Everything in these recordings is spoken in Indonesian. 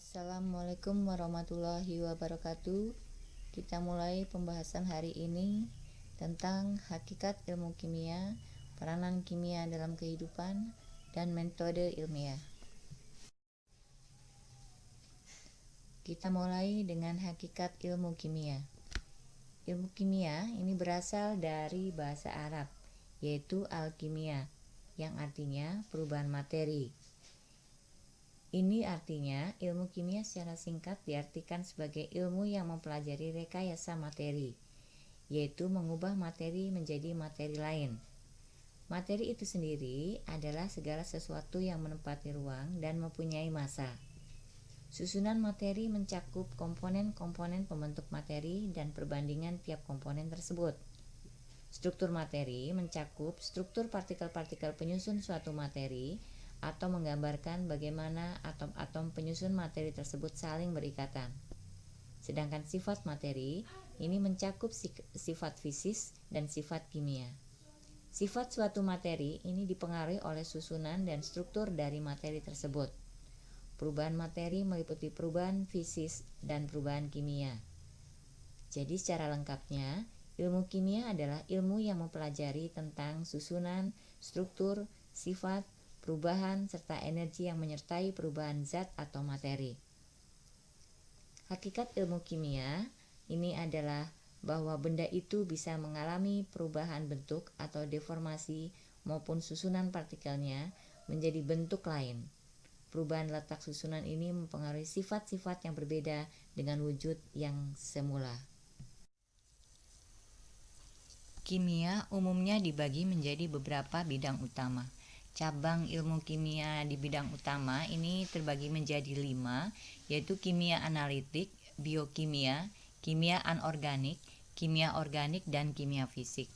Assalamualaikum warahmatullahi wabarakatuh. Kita mulai pembahasan hari ini tentang hakikat ilmu kimia, peranan kimia dalam kehidupan, dan metode ilmiah. Kita mulai dengan hakikat ilmu kimia. Ilmu kimia ini berasal dari bahasa Arab, yaitu alkimia, yang artinya perubahan materi. Ini artinya ilmu kimia secara singkat diartikan sebagai ilmu yang mempelajari rekayasa materi, yaitu mengubah materi menjadi materi lain. Materi itu sendiri adalah segala sesuatu yang menempati ruang dan mempunyai massa. Susunan materi mencakup komponen-komponen pembentuk materi dan perbandingan tiap komponen tersebut. Struktur materi mencakup struktur partikel-partikel penyusun suatu materi atau menggambarkan bagaimana atom-atom penyusun materi tersebut saling berikatan. Sedangkan sifat materi ini mencakup sifat fisik dan sifat kimia. Sifat suatu materi ini dipengaruhi oleh susunan dan struktur dari materi tersebut. Perubahan materi meliputi perubahan fisik dan perubahan kimia. Jadi secara lengkapnya, ilmu kimia adalah ilmu yang mempelajari tentang susunan, struktur, sifat, perubahan, serta energi yang menyertai perubahan zat atau materi. Hakikat ilmu kimia ini adalah bahwa benda itu bisa mengalami perubahan bentuk atau deformasi maupun susunan partikelnya menjadi bentuk lain. Perubahan letak susunan ini mempengaruhi sifat-sifat yang berbeda dengan wujud yang semula. Kimia umumnya dibagi menjadi beberapa bidang utama. Cabang ilmu kimia di bidang utama ini terbagi menjadi 5, yaitu kimia analitik, biokimia, kimia anorganik, kimia organik, dan kimia fisik.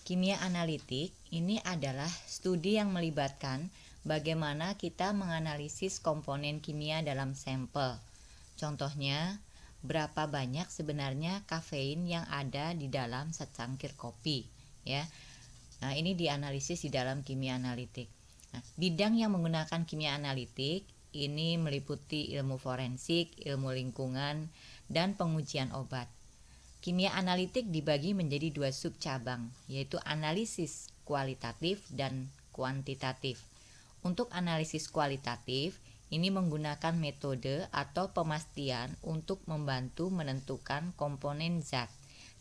Kimia analitik ini adalah studi yang melibatkan bagaimana kita menganalisis komponen kimia dalam sampel. Contohnya, berapa banyak sebenarnya kafein yang ada di dalam secangkir kopi, ya. Nah, ini dianalisis di dalam kimia analitik. Nah, bidang yang menggunakan kimia analitik ini meliputi ilmu forensik, ilmu lingkungan, dan pengujian obat. Kimia analitik dibagi menjadi 2 subcabang, yaitu analisis kualitatif dan kuantitatif. Untuk analisis kualitatif, ini menggunakan metode atau pemastian untuk membantu menentukan komponen zat.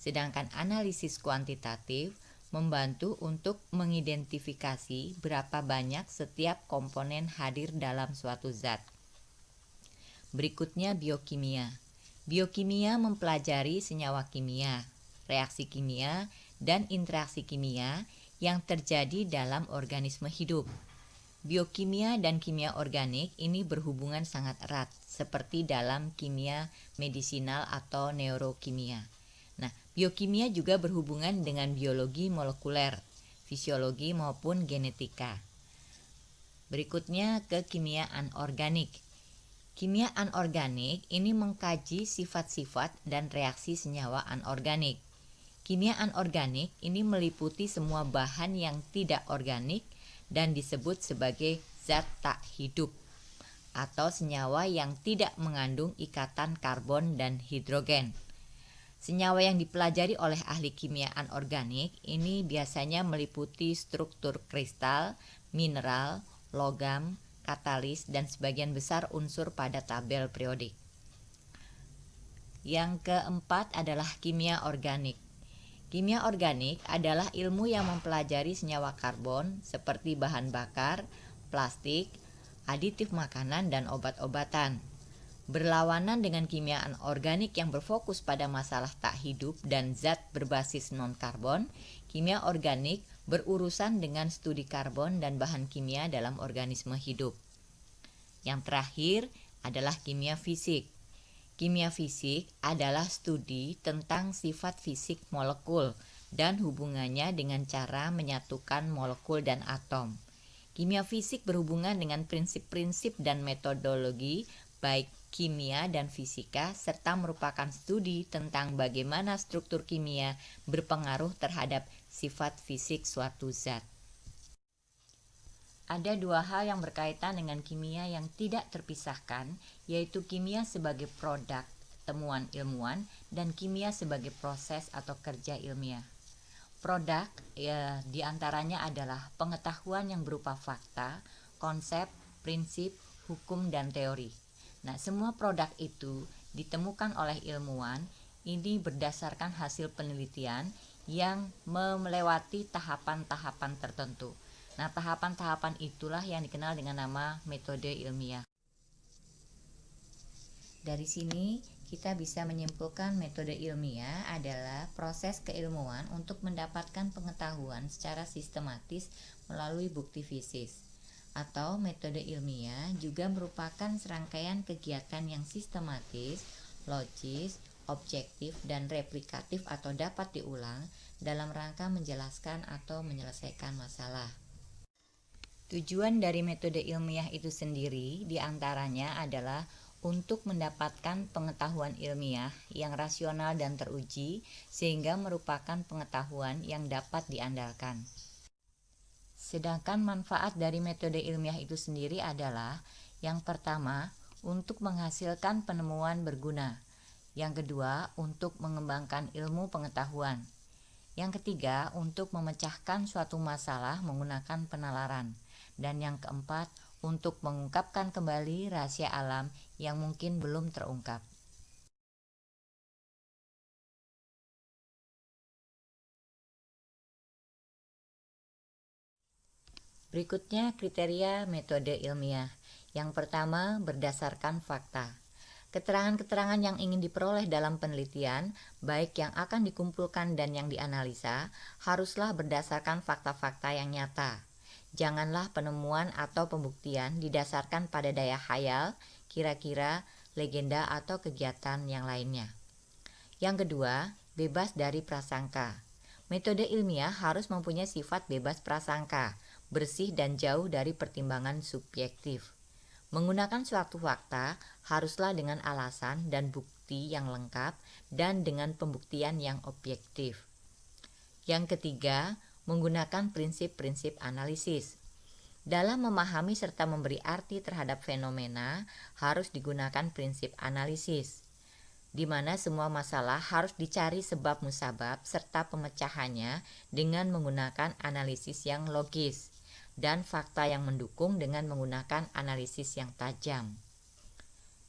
Sedangkan analisis kuantitatif membantu untuk mengidentifikasi berapa banyak setiap komponen hadir dalam suatu zat. Berikutnya biokimia. Biokimia mempelajari senyawa kimia, reaksi kimia, dan interaksi kimia yang terjadi dalam organisme hidup. Biokimia dan kimia organik ini berhubungan sangat erat, seperti dalam kimia medisinal atau neurokimia. Nah, biokimia juga berhubungan dengan biologi molekuler, fisiologi maupun genetika. Berikutnya ke kimia anorganik. Kimia anorganik ini mengkaji sifat-sifat dan reaksi senyawa anorganik. Kimia anorganik ini meliputi semua bahan yang tidak organik dan disebut sebagai zat tak hidup atau senyawa yang tidak mengandung ikatan karbon dan hidrogen. Senyawa yang dipelajari oleh ahli kimia anorganik ini biasanya meliputi struktur kristal, mineral, logam, katalis, dan sebagian besar unsur pada tabel periodik. Yang keempat adalah kimia organik. Kimia organik adalah ilmu yang mempelajari senyawa karbon seperti bahan bakar, plastik, aditif makanan, dan obat-obatan. Berlawanan dengan kimia anorganik yang berfokus pada masalah tak hidup dan zat berbasis non-karbon, kimia organik berurusan dengan studi karbon dan bahan kimia dalam organisme hidup. Yang terakhir adalah kimia fisik. Kimia fisik adalah studi tentang sifat fisik molekul dan hubungannya dengan cara menyatukan molekul dan atom. Kimia fisik berhubungan dengan prinsip-prinsip dan metodologi baik kimia dan fisika, serta merupakan studi tentang bagaimana struktur kimia berpengaruh terhadap sifat fisik suatu zat. Ada dua hal yang berkaitan dengan kimia yang tidak terpisahkan, yaitu kimia sebagai produk temuan ilmuwan dan kimia sebagai proses atau kerja ilmiah. Produk diantaranya adalah pengetahuan yang berupa fakta, konsep, prinsip, hukum, dan teori. Nah, semua produk itu ditemukan oleh ilmuwan ini berdasarkan hasil penelitian yang melewati tahapan-tahapan tertentu. Nah, tahapan-tahapan itulah yang dikenal dengan nama metode ilmiah. Dari sini kita bisa menyimpulkan metode ilmiah adalah proses keilmuan untuk mendapatkan pengetahuan secara sistematis melalui bukti fisik. Atau metode ilmiah juga merupakan serangkaian kegiatan yang sistematis, logis, objektif, dan replikatif atau dapat diulang dalam rangka menjelaskan atau menyelesaikan masalah. Tujuan dari metode ilmiah itu sendiri diantaranya adalah untuk mendapatkan pengetahuan ilmiah yang rasional dan teruji sehingga merupakan pengetahuan yang dapat diandalkan. Sedangkan manfaat dari metode ilmiah itu sendiri adalah yang pertama, untuk menghasilkan penemuan berguna. Yang kedua, untuk mengembangkan ilmu pengetahuan. Yang ketiga, untuk memecahkan suatu masalah menggunakan penalaran. Dan yang keempat, untuk mengungkapkan kembali rahasia alam yang mungkin belum terungkap. Berikutnya kriteria metode ilmiah. Yang pertama, berdasarkan fakta. Keterangan-keterangan yang ingin diperoleh dalam penelitian, baik yang akan dikumpulkan dan yang dianalisa, haruslah berdasarkan fakta-fakta yang nyata. Janganlah penemuan atau pembuktian didasarkan pada daya khayal, kira-kira, legenda, atau kegiatan yang lainnya. Yang kedua, bebas dari prasangka. Metode ilmiah harus mempunyai sifat bebas prasangka, bersih dan jauh dari pertimbangan subjektif. Menggunakan suatu fakta haruslah dengan alasan dan bukti yang lengkap dan dengan pembuktian yang objektif. Yang ketiga, menggunakan prinsip-prinsip analisis. Dalam memahami serta memberi arti terhadap fenomena harus digunakan prinsip analisis, di mana semua masalah harus dicari sebab musabab serta pemecahannya dengan menggunakan analisis yang logis dan fakta yang mendukung dengan menggunakan analisis yang tajam.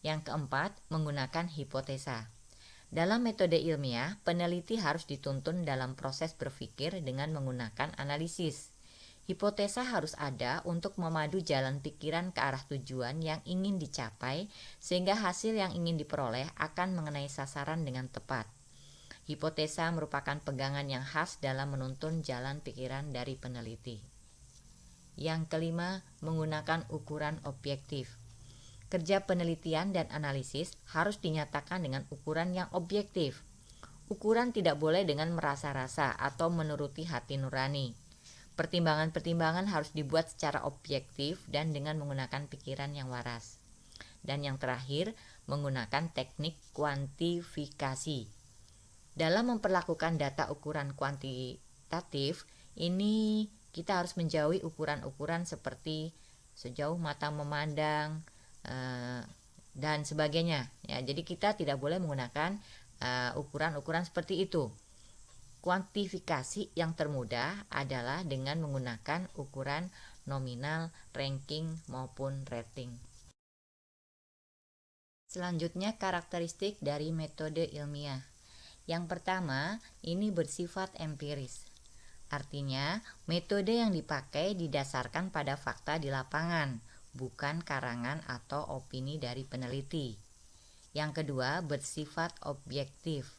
Yang keempat, menggunakan hipotesa. Dalam metode ilmiah, peneliti harus dituntun dalam proses berpikir dengan menggunakan analisis. Hipotesa harus ada untuk memadu jalan pikiran ke arah tujuan yang ingin dicapai sehingga hasil yang ingin diperoleh akan mengenai sasaran dengan tepat. Hipotesa merupakan pegangan yang khas dalam menuntun jalan pikiran dari peneliti. Yang kelima, menggunakan ukuran objektif. Kerja penelitian dan analisis harus dinyatakan dengan ukuran yang objektif. Ukuran tidak boleh dengan merasa-rasa atau menuruti hati nurani. Pertimbangan-pertimbangan harus dibuat secara objektif dan dengan menggunakan pikiran yang waras. Dan yang terakhir, menggunakan teknik kuantifikasi. Dalam memperlakukan data ukuran kuantitatif, ini kita harus menjauhi ukuran-ukuran seperti sejauh mata memandang dan sebagainya. Ya, jadi kita tidak boleh menggunakan ukuran-ukuran seperti itu. Kuantifikasi yang termudah adalah dengan menggunakan ukuran nominal, ranking, maupun rating. Selanjutnya karakteristik dari metode ilmiah. Yang pertama, ini bersifat empiris. Artinya, metode yang dipakai didasarkan pada fakta di lapangan, bukan karangan atau opini dari peneliti. Yang kedua, bersifat objektif.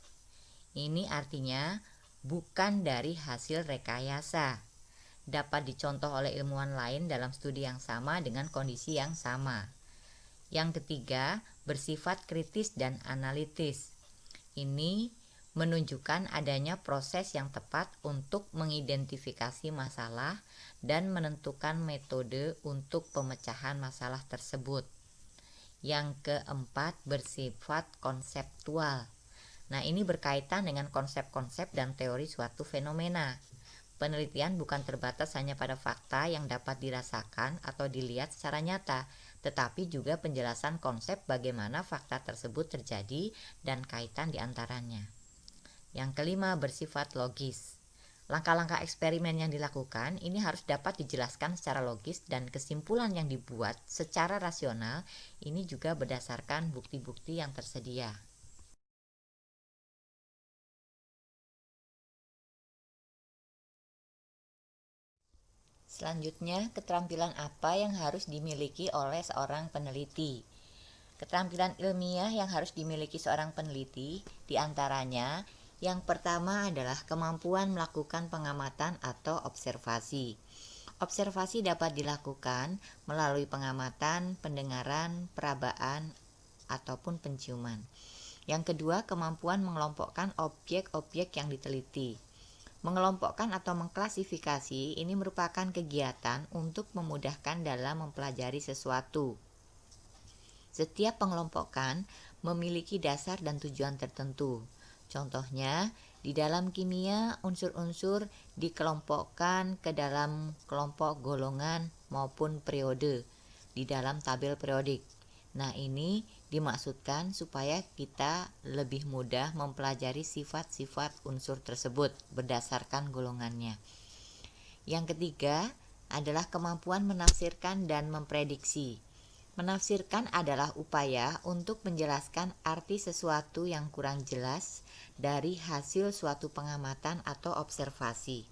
Ini artinya bukan dari hasil rekayasa. Dapat dicontoh oleh ilmuwan lain dalam studi yang sama dengan kondisi yang sama. Yang ketiga, bersifat kritis dan analitis. Ini menunjukkan adanya proses yang tepat untuk mengidentifikasi masalah dan menentukan metode untuk pemecahan masalah tersebut. Yang keempat, bersifat konseptual. Nah, ini berkaitan dengan konsep-konsep dan teori suatu fenomena. Penelitian bukan terbatas hanya pada fakta yang dapat dirasakan atau dilihat secara nyata, tetapi juga penjelasan konsep bagaimana fakta tersebut terjadi dan kaitan di antaranya. Yang kelima, bersifat logis. Langkah-langkah eksperimen yang dilakukan ini harus dapat dijelaskan secara logis dan kesimpulan yang dibuat secara rasional ini juga berdasarkan bukti-bukti yang tersedia. Selanjutnya, keterampilan apa yang harus dimiliki oleh seorang peneliti? Keterampilan ilmiah yang harus dimiliki seorang peneliti diantaranya yang pertama adalah kemampuan melakukan pengamatan atau observasi. Observasi dapat dilakukan melalui pengamatan, pendengaran, perabaan, ataupun penciuman. Yang kedua, kemampuan mengelompokkan objek-objek yang diteliti. Mengelompokkan atau mengklasifikasi ini merupakan kegiatan untuk memudahkan dalam mempelajari sesuatu. Setiap pengelompokan memiliki dasar dan tujuan tertentu. Contohnya, di dalam kimia, unsur-unsur dikelompokkan ke dalam kelompok golongan maupun periode di dalam tabel periodik. Nah, ini dimaksudkan supaya kita lebih mudah mempelajari sifat-sifat unsur tersebut berdasarkan golongannya. Yang ketiga adalah kemampuan menafsirkan dan memprediksi. Menafsirkan adalah upaya untuk menjelaskan arti sesuatu yang kurang jelas dari hasil suatu pengamatan atau observasi.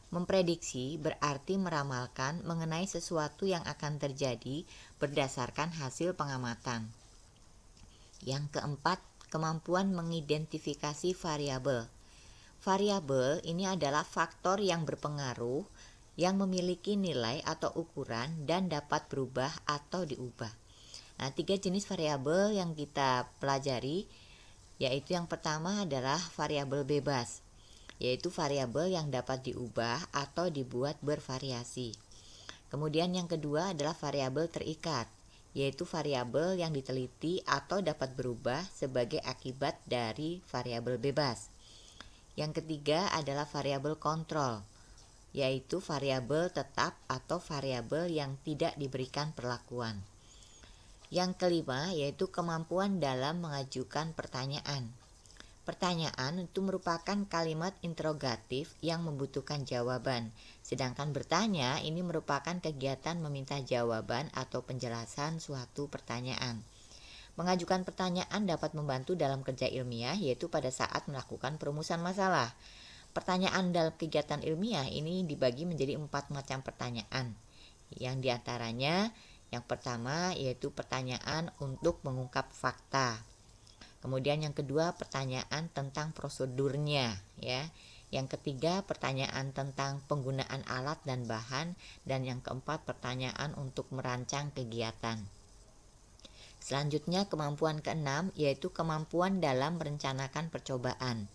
Memprediksi berarti meramalkan mengenai sesuatu yang akan terjadi berdasarkan hasil pengamatan. Yang keempat, kemampuan mengidentifikasi variabel. Variabel ini adalah faktor yang berpengaruh yang memiliki nilai atau ukuran dan dapat berubah atau diubah. Nah, 3 jenis variabel yang kita pelajari yaitu yang pertama adalah variabel bebas, yaitu variabel yang dapat diubah atau dibuat bervariasi. Kemudian yang kedua adalah variabel terikat, yaitu variabel yang diteliti atau dapat berubah sebagai akibat dari variabel bebas. Yang ketiga adalah variabel kontrol, yaitu variabel tetap atau variabel yang tidak diberikan perlakuan. Yang kelima yaitu kemampuan dalam mengajukan pertanyaan. Pertanyaan itu merupakan kalimat interrogatif yang membutuhkan jawaban, sedangkan bertanya ini merupakan kegiatan meminta jawaban atau penjelasan suatu pertanyaan. Mengajukan pertanyaan dapat membantu dalam kerja ilmiah, yaitu pada saat melakukan perumusan masalah. Pertanyaan dalam kegiatan ilmiah ini dibagi menjadi 4 macam pertanyaan. Yang diantaranya, yang pertama yaitu pertanyaan untuk mengungkap fakta. Kemudian yang kedua, pertanyaan tentang prosedurnya, ya. Yang ketiga, pertanyaan tentang penggunaan alat dan bahan, dan yang keempat, pertanyaan untuk merancang kegiatan. Selanjutnya, kemampuan keenam yaitu kemampuan dalam merencanakan percobaan.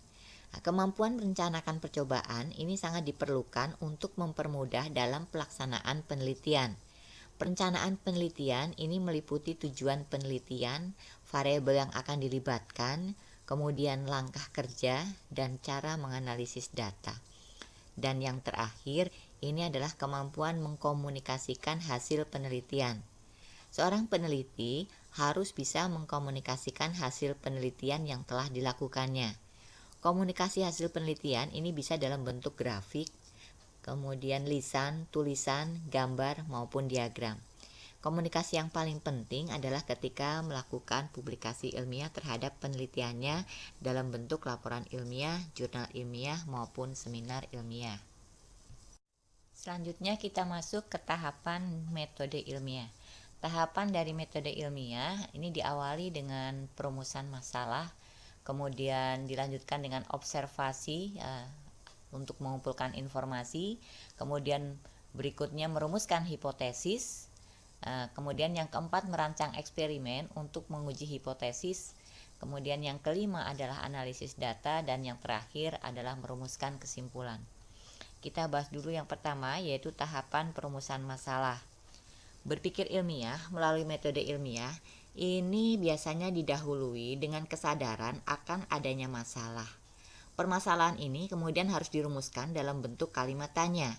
Nah, kemampuan merencanakan percobaan ini sangat diperlukan untuk mempermudah dalam pelaksanaan penelitian. Perencanaan penelitian ini meliputi tujuan penelitian, variabel yang akan dilibatkan, kemudian langkah kerja, dan cara menganalisis data. Dan yang terakhir, ini adalah kemampuan mengkomunikasikan hasil penelitian. Seorang peneliti harus bisa mengkomunikasikan hasil penelitian yang telah dilakukannya. Komunikasi hasil penelitian ini bisa dalam bentuk grafik, kemudian lisan, tulisan, gambar, maupun diagram. Komunikasi yang paling penting adalah ketika melakukan publikasi ilmiah terhadap penelitiannya dalam bentuk laporan ilmiah, jurnal ilmiah, maupun seminar ilmiah. Selanjutnya kita masuk ke tahapan metode ilmiah. Tahapan dari metode ilmiah ini diawali dengan perumusan masalah, kemudian dilanjutkan dengan observasi untuk mengumpulkan informasi, kemudian berikutnya merumuskan hipotesis, kemudian yang keempat merancang eksperimen untuk menguji hipotesis, kemudian yang kelima adalah analisis data, dan yang terakhir adalah merumuskan kesimpulan. Kita bahas dulu yang pertama yaitu tahapan perumusan masalah. Berpikir ilmiah melalui metode ilmiah ini biasanya didahului dengan kesadaran akan adanya masalah. permasalahan ini kemudian harus dirumuskan dalam bentuk kalimat tanya.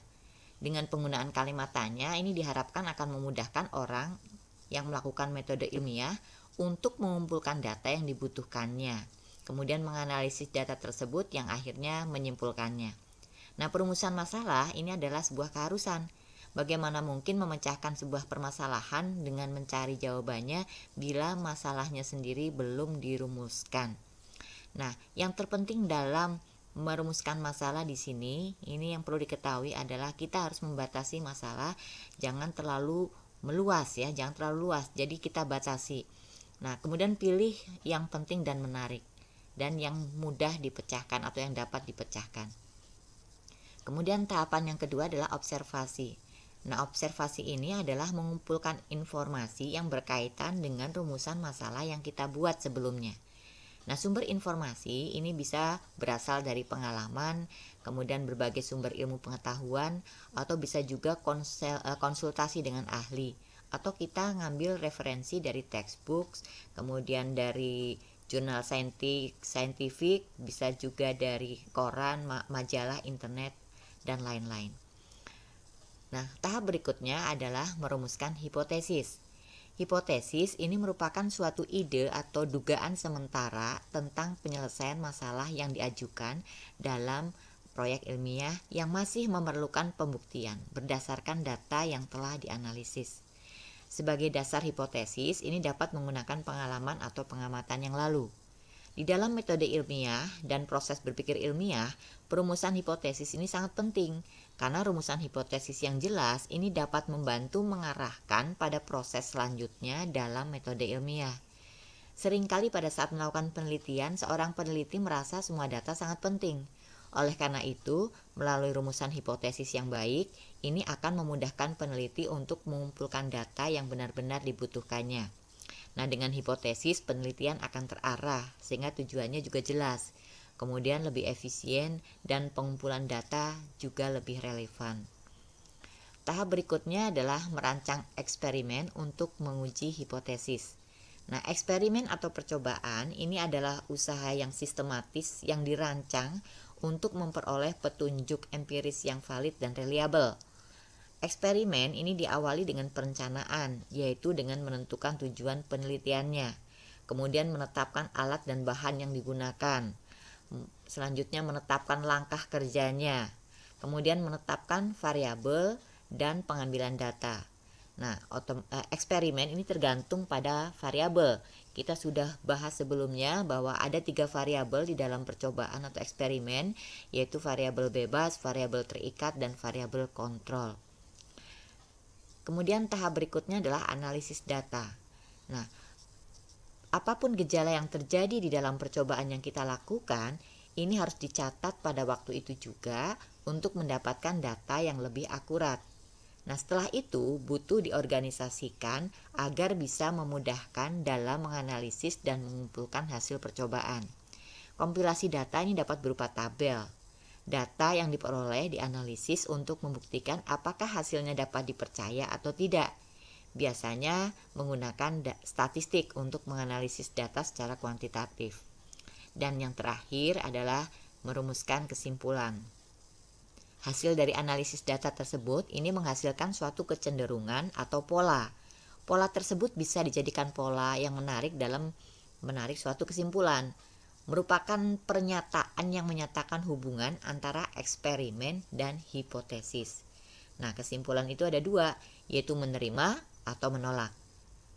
Dengan penggunaan kalimat tanya ini diharapkan akan memudahkan orang yang melakukan metode ilmiah untuk mengumpulkan data yang dibutuhkannya, kemudian menganalisis data tersebut yang akhirnya menyimpulkannya. Nah, perumusan masalah ini adalah sebuah keharusan. Bagaimana mungkin memecahkan sebuah permasalahan dengan mencari jawabannya bila masalahnya sendiri belum dirumuskan. Nah, yang terpenting dalam merumuskan masalah di sini, ini yang perlu diketahui adalah kita harus membatasi masalah, jangan terlalu meluas ya, jangan terlalu luas. Jadi kita batasi. Nah, kemudian pilih yang penting dan menarik dan yang mudah dipecahkan atau yang dapat dipecahkan. Kemudian tahapan yang kedua adalah observasi. Nah, observasi ini adalah mengumpulkan informasi yang berkaitan dengan rumusan masalah yang kita buat sebelumnya. Nah, sumber informasi ini bisa berasal dari pengalaman, kemudian berbagai sumber ilmu pengetahuan, atau bisa juga konsultasi dengan ahli, atau kita ngambil referensi dari textbooks, kemudian dari jurnal saintifik, bisa juga dari koran, majalah, internet, dan lain-lain. Nah, tahap berikutnya adalah merumuskan hipotesis. Hipotesis ini merupakan suatu ide atau dugaan sementara tentang penyelesaian masalah yang diajukan dalam proyek ilmiah yang masih memerlukan pembuktian berdasarkan data yang telah dianalisis. Sebagai dasar hipotesis, ini dapat menggunakan pengalaman atau pengamatan yang lalu. Di dalam metode ilmiah dan proses berpikir ilmiah, perumusan hipotesis ini sangat penting karena rumusan hipotesis yang jelas ini dapat membantu mengarahkan pada proses selanjutnya dalam metode ilmiah. Seringkali pada saat melakukan penelitian, seorang peneliti merasa semua data sangat penting. Oleh karena itu, melalui rumusan hipotesis yang baik, ini akan memudahkan peneliti untuk mengumpulkan data yang benar-benar dibutuhkannya. Nah, dengan hipotesis penelitian akan terarah sehingga tujuannya juga jelas. Kemudian lebih efisien dan pengumpulan data juga lebih relevan. Tahap berikutnya adalah merancang eksperimen untuk menguji hipotesis. Nah, eksperimen atau percobaan ini adalah usaha yang sistematis yang dirancang untuk memperoleh petunjuk empiris yang valid dan reliabel. Eksperimen ini diawali dengan perencanaan, yaitu dengan menentukan tujuan penelitiannya, kemudian menetapkan alat dan bahan yang digunakan, selanjutnya menetapkan langkah kerjanya, kemudian menetapkan variabel dan pengambilan data. Nah, eksperimen ini tergantung pada variabel. Kita sudah bahas sebelumnya bahwa ada 3 variabel di dalam percobaan atau eksperimen, yaitu variabel bebas, variabel terikat, dan variabel kontrol. Kemudian tahap berikutnya adalah analisis data. Nah, apapun gejala yang terjadi di dalam percobaan yang kita lakukan, ini harus dicatat pada waktu itu juga untuk mendapatkan data yang lebih akurat. Nah, setelah itu butuh diorganisasikan agar bisa memudahkan dalam menganalisis dan mengumpulkan hasil percobaan. Kompilasi data ini dapat berupa tabel. Data yang diperoleh dianalisis untuk membuktikan apakah hasilnya dapat dipercaya atau tidak. Biasanya menggunakan statistik untuk menganalisis data secara kuantitatif. Dan yang terakhir adalah merumuskan kesimpulan. Hasil dari analisis data tersebut ini menghasilkan suatu kecenderungan atau pola. Pola tersebut bisa dijadikan pola yang menarik dalam menarik suatu kesimpulan. Merupakan pernyataan yang menyatakan hubungan antara eksperimen dan hipotesis. Nah, kesimpulan itu ada 2, yaitu menerima atau menolak.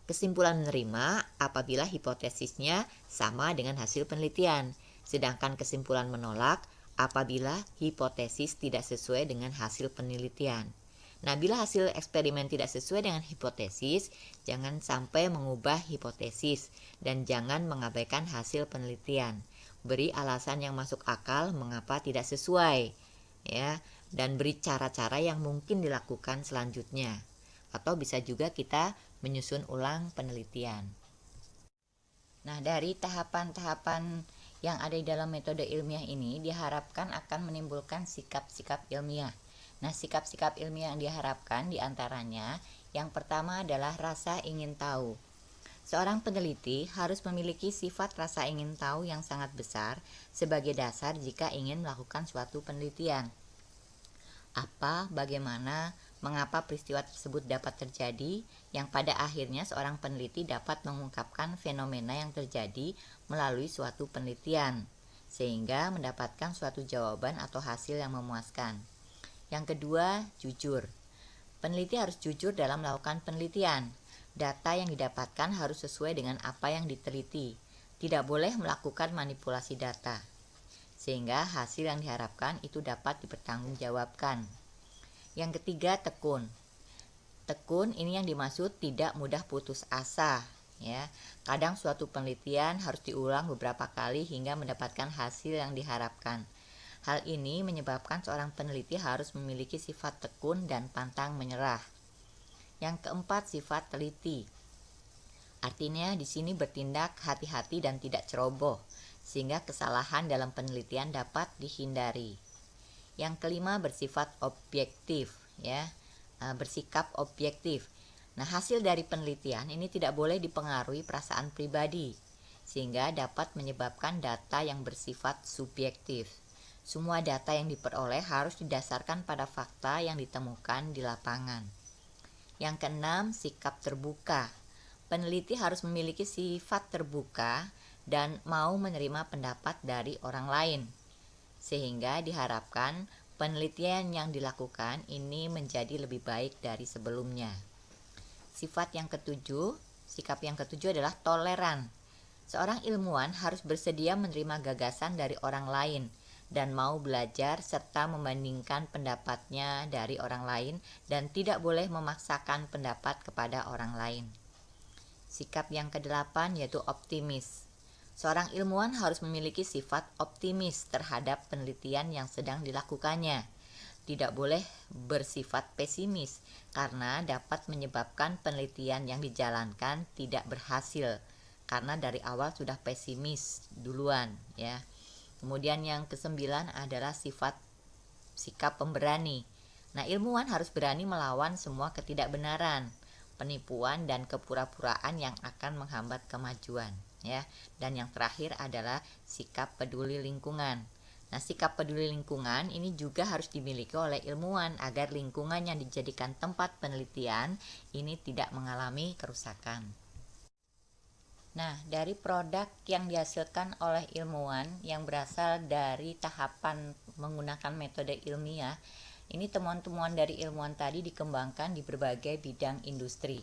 Kesimpulan menerima apabila hipotesisnya sama dengan hasil penelitian, sedangkan kesimpulan menolak apabila hipotesis tidak sesuai dengan hasil penelitian. Nah, bila hasil eksperimen tidak sesuai dengan hipotesis, jangan sampai mengubah hipotesis dan jangan mengabaikan hasil penelitian. Beri alasan yang masuk akal mengapa tidak sesuai, ya, dan beri cara-cara yang mungkin dilakukan selanjutnya. Atau bisa juga kita menyusun ulang penelitian. Nah, dari tahapan-tahapan yang ada di dalam metode ilmiah ini diharapkan akan menimbulkan sikap-sikap ilmiah. Nah, sikap-sikap ilmiah yang diharapkan diantaranya yang pertama adalah rasa ingin tahu. Seorang peneliti harus memiliki sifat rasa ingin tahu yang sangat besar sebagai dasar jika ingin melakukan suatu penelitian. Apa, bagaimana, mengapa peristiwa tersebut dapat terjadi, yang pada akhirnya seorang peneliti dapat mengungkapkan fenomena yang terjadi melalui suatu penelitian, sehingga mendapatkan suatu jawaban atau hasil yang memuaskan. Yang kedua, jujur. Peneliti harus jujur dalam melakukan penelitian. Data yang didapatkan harus sesuai dengan apa yang diteliti. Tidak boleh melakukan manipulasi data, sehingga hasil yang diharapkan itu dapat dipertanggungjawabkan. Yang ketiga, tekun. Tekun ini yang dimaksud tidak mudah putus asa, ya. Kadang suatu penelitian harus diulang beberapa kali hingga mendapatkan hasil yang diharapkan. Hal ini menyebabkan seorang peneliti harus memiliki sifat tekun dan pantang menyerah. Yang keempat, sifat teliti. Artinya di sini bertindak hati-hati dan tidak ceroboh, sehingga kesalahan dalam penelitian dapat dihindari. Yang kelima, bersifat objektif, ya. Bersikap objektif. Nah, hasil dari penelitian ini tidak boleh dipengaruhi perasaan pribadi, sehingga dapat menyebabkan data yang bersifat subjektif. Semua data yang diperoleh harus didasarkan pada fakta yang ditemukan di lapangan. Yang keenam, sikap terbuka. Peneliti harus memiliki sifat terbuka dan mau menerima pendapat dari orang lain, sehingga diharapkan penelitian yang dilakukan ini menjadi lebih baik dari sebelumnya. Sikap yang ketujuh adalah toleran. Seorang ilmuwan harus bersedia menerima gagasan dari orang lain dan mau belajar serta membandingkan pendapatnya dari orang lain dan tidak boleh memaksakan pendapat kepada orang lain. Sikap yang kedelapan yaitu optimis. Seorang ilmuwan harus memiliki sifat optimis terhadap penelitian yang sedang dilakukannya. Tidak boleh bersifat pesimis karena dapat menyebabkan penelitian yang dijalankan tidak berhasil karena dari awal sudah pesimis duluan, ya. Kemudian yang kesembilan adalah sikap pemberani. Nah, ilmuwan harus berani melawan semua ketidakbenaran, penipuan dan kepura-puraan yang akan menghambat kemajuan, ya. Dan yang terakhir adalah sikap peduli lingkungan. Nah, sikap peduli lingkungan ini juga harus dimiliki oleh ilmuwan agar lingkungan yang dijadikan tempat penelitian ini tidak mengalami kerusakan. Nah, dari produk yang dihasilkan oleh ilmuwan yang berasal dari tahapan menggunakan metode ilmiah, ini temuan-temuan dari ilmuwan tadi dikembangkan di berbagai bidang industri.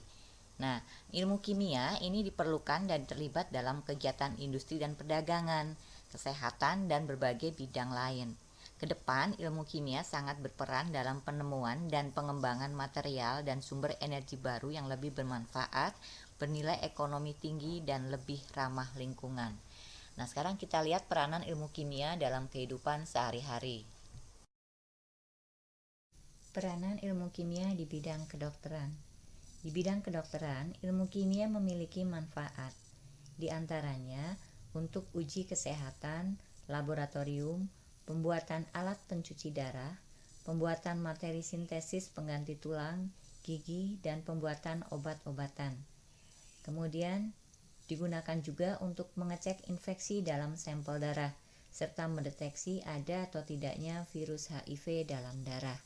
Nah, ilmu kimia ini diperlukan dan terlibat dalam kegiatan industri dan perdagangan, kesehatan, dan berbagai bidang lain. Kedepan, ilmu kimia sangat berperan dalam penemuan dan pengembangan material dan sumber energi baru yang lebih bermanfaat, bernilai ekonomi tinggi, dan lebih ramah lingkungan. Nah, sekarang kita lihat peranan ilmu kimia dalam kehidupan sehari-hari. Peranan ilmu kimia di bidang kedokteran. Di bidang kedokteran, ilmu kimia memiliki manfaat, di antaranya untuk uji kesehatan, laboratorium, pembuatan alat pencuci darah, pembuatan materi sintesis pengganti tulang, gigi, dan pembuatan obat-obatan. Kemudian digunakan juga untuk mengecek infeksi dalam sampel darah, serta mendeteksi ada atau tidaknya virus HIV dalam darah.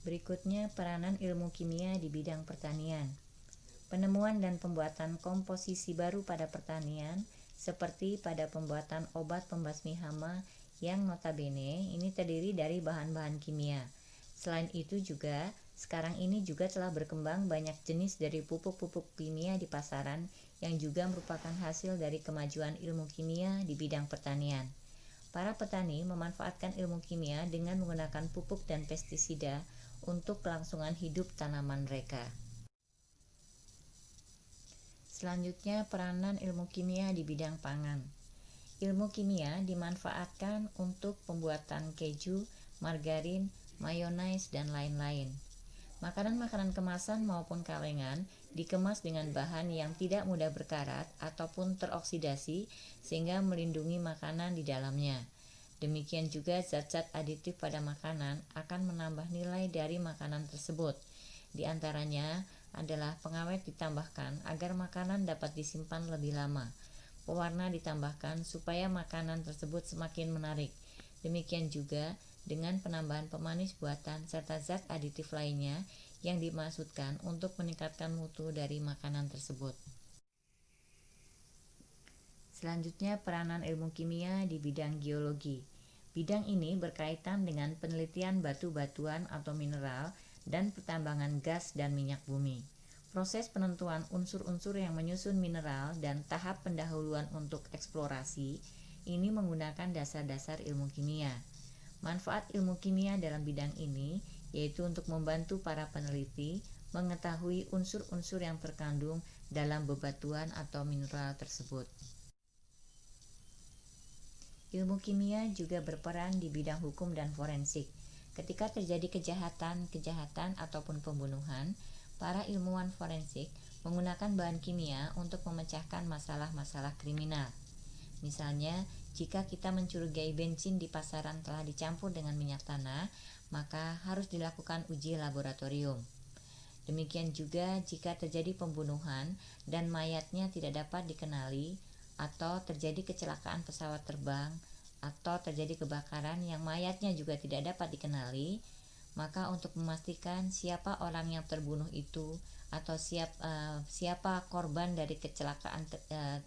Berikutnya, peranan ilmu kimia di bidang pertanian. Penemuan dan pembuatan komposisi baru pada pertanian, seperti pada pembuatan obat pembasmi hama yang notabene ini terdiri dari bahan-bahan kimia. Selain itu juga, sekarang ini juga telah berkembang banyak jenis dari pupuk-pupuk kimia di pasaran yang juga merupakan hasil dari kemajuan ilmu kimia di bidang pertanian. Para petani memanfaatkan ilmu kimia dengan menggunakan pupuk dan pestisida untuk kelangsungan hidup tanaman mereka. Selanjutnya, peranan ilmu kimia di bidang pangan. Ilmu kimia dimanfaatkan untuk pembuatan keju, margarin, mayonaise, dan lain-lain. Makanan-makanan kemasan maupun kalengan dikemas dengan bahan yang tidak mudah berkarat ataupun teroksidasi sehingga melindungi makanan di dalamnya. Demikian juga zat-zat aditif pada makanan akan menambah nilai dari makanan tersebut. Di antaranya adalah pengawet ditambahkan agar makanan dapat disimpan lebih lama. Pewarna ditambahkan supaya makanan tersebut semakin menarik. Demikian juga dengan penambahan pemanis buatan serta zat aditif lainnya yang dimaksudkan untuk meningkatkan mutu dari makanan tersebut. Selanjutnya, peranan ilmu kimia di bidang geologi. Bidang ini berkaitan dengan penelitian batu-batuan atau mineral dan pertambangan gas dan minyak bumi. Proses penentuan unsur-unsur yang menyusun mineral dan tahap pendahuluan untuk eksplorasi ini menggunakan dasar-dasar ilmu kimia. Manfaat ilmu kimia dalam bidang ini yaitu untuk membantu para peneliti mengetahui unsur-unsur yang terkandung dalam bebatuan atau mineral tersebut. Ilmu kimia juga berperan di bidang hukum dan forensik. Ketika terjadi kejahatan ataupun pembunuhan, para ilmuwan forensik menggunakan bahan kimia untuk memecahkan masalah-masalah kriminal. Misalnya, jika kita mencurigai bensin di pasaran telah dicampur dengan minyak tanah, maka harus dilakukan uji laboratorium. Demikian juga jika terjadi pembunuhan dan mayatnya tidak dapat dikenali, atau terjadi kecelakaan pesawat terbang, atau terjadi kebakaran yang mayatnya juga tidak dapat dikenali, maka untuk memastikan siapa orang yang terbunuh itu atau siapa korban dari kecelakaan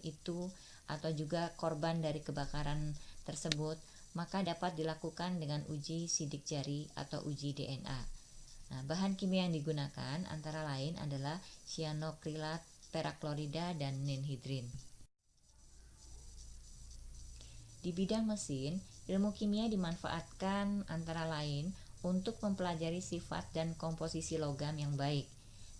itu atau juga korban dari kebakaran tersebut, maka dapat dilakukan dengan uji sidik jari atau uji DNA. Nah, bahan kimia yang digunakan antara lain adalah cyanokrilat, peraklorida, dan ninhidrin. Di bidang mesin, ilmu kimia dimanfaatkan antara lain untuk mempelajari sifat dan komposisi logam yang baik.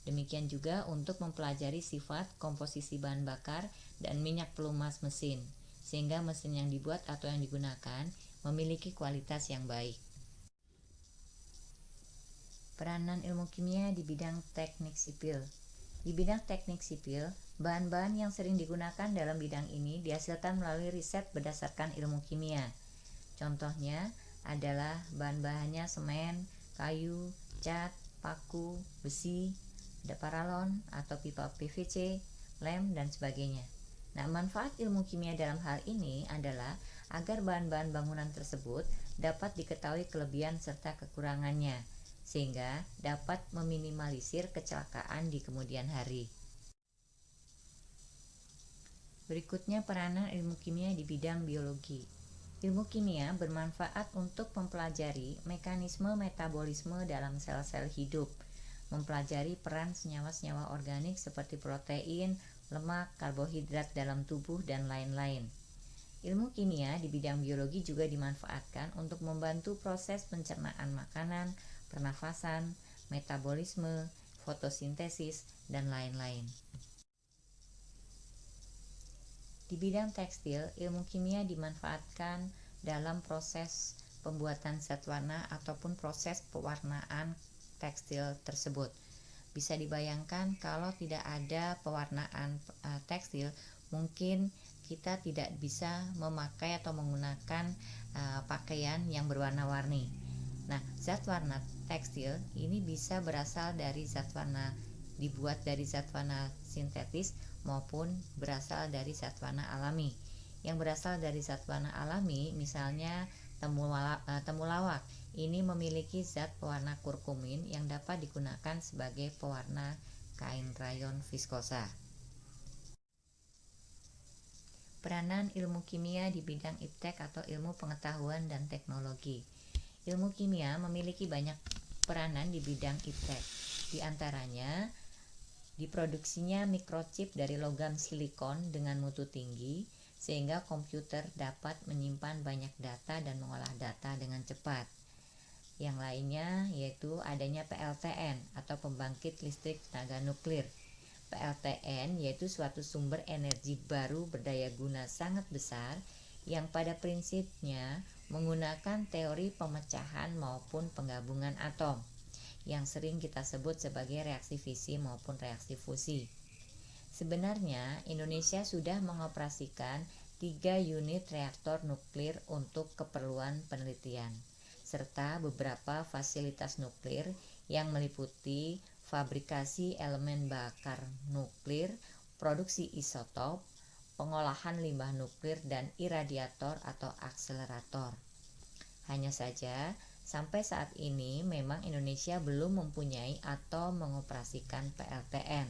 Demikian juga untuk mempelajari sifat komposisi bahan bakar dan minyak pelumas mesin, sehingga mesin yang dibuat atau yang digunakan memiliki kualitas yang baik. Peranan ilmu kimia di bidang teknik sipil. Di bidang teknik sipil, bahan-bahan yang sering digunakan dalam bidang ini dihasilkan melalui riset berdasarkan ilmu kimia. Contohnya adalah bahan-bahannya semen, kayu, cat, paku, besi, paralon atau pipa PVC, lem, dan sebagainya. Nah, manfaat ilmu kimia dalam hal ini adalah agar bahan-bahan bangunan tersebut dapat diketahui kelebihan serta kekurangannya, sehingga dapat meminimalisir kecelakaan di kemudian hari. Berikutnya, peranan ilmu kimia di bidang biologi. Ilmu kimia bermanfaat untuk mempelajari mekanisme metabolisme dalam sel-sel hidup, mempelajari peran senyawa-senyawa organik seperti protein, lemak, karbohidrat dalam tubuh, dan lain-lain. Ilmu kimia di bidang biologi juga dimanfaatkan untuk membantu proses pencernaan makanan, pernafasan, metabolisme, fotosintesis, dan lain-lain. Di bidang tekstil, ilmu kimia dimanfaatkan dalam proses pembuatan zat warna ataupun proses pewarnaan tekstil tersebut. Bisa dibayangkan kalau tidak ada pewarnaan tekstil, mungkin kita tidak bisa memakai atau menggunakan pakaian yang berwarna-warni. Nah, zat warna tekstil ini bisa berasal dari zat warna dibuat dari zat warna sintetis maupun berasal dari zat warna alami. Yang berasal dari zat warna alami misalnya temulawak Ini memiliki zat pewarna kurkumin yang dapat digunakan sebagai pewarna kain rayon viskosa. Peranan ilmu kimia di bidang iptek atau ilmu pengetahuan dan teknologi. Ilmu kimia memiliki banyak peranan di bidang iptek. Di antaranya, diproduksinya mikrochip dari logam silikon dengan mutu tinggi, sehingga komputer dapat menyimpan banyak data dan mengolah data dengan cepat. Yang lainnya yaitu adanya PLTN atau pembangkit listrik tenaga nuklir. PLTN yaitu suatu sumber energi baru berdaya guna sangat besar yang pada prinsipnya menggunakan teori pemecahan maupun penggabungan atom yang sering kita sebut sebagai reaksi fisi maupun reaksi fusi. Sebenarnya Indonesia sudah mengoperasikan 3 unit reaktor nuklir untuk keperluan penelitian, serta beberapa fasilitas nuklir yang meliputi fabrikasi elemen bakar nuklir, produksi isotop, pengolahan limbah nuklir, dan iradiator atau akselerator. Hanya saja, sampai saat ini memang Indonesia belum mempunyai atau mengoperasikan PLTN.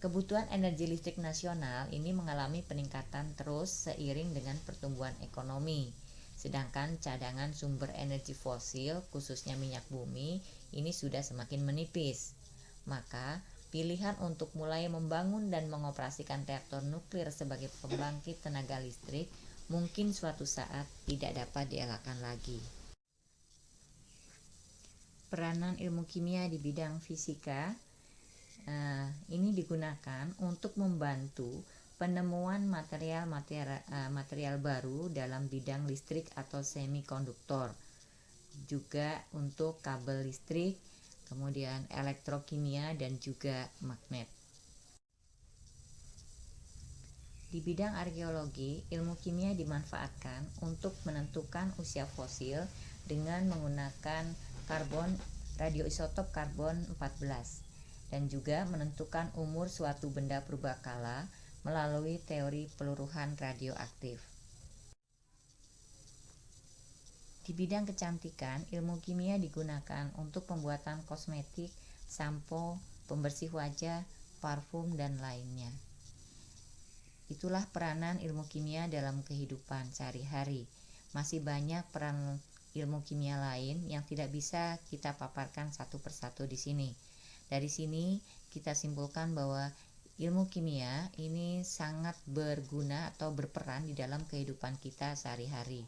Kebutuhan energi listrik nasional ini mengalami peningkatan terus seiring dengan pertumbuhan ekonomi. Sedangkan cadangan sumber energi fosil, khususnya minyak bumi, ini sudah semakin menipis. Maka, pilihan untuk mulai membangun dan mengoperasikan reaktor nuklir sebagai pembangkit tenaga listrik mungkin suatu saat tidak dapat dielakkan lagi. Peranan ilmu kimia di bidang fisika ini digunakan untuk membantu penemuan material baru dalam bidang listrik atau semikonduktor, juga untuk kabel listrik, kemudian elektrokimia dan juga magnet. Di bidang arkeologi, ilmu kimia dimanfaatkan untuk menentukan usia fosil dengan menggunakan radioisotop karbon 14 dan juga menentukan umur suatu benda purbakala melalui teori peluruhan radioaktif. Di bidang kecantikan, ilmu kimia digunakan untuk pembuatan kosmetik, sampo, pembersih wajah, parfum, dan lainnya. Itulah peranan ilmu kimia dalam kehidupan sehari-hari. Masih banyak peran ilmu kimia lain yang tidak bisa kita paparkan satu persatu di sini. Dari sini kita simpulkan bahwa ilmu kimia ini sangat berguna atau berperan di dalam kehidupan kita sehari-hari.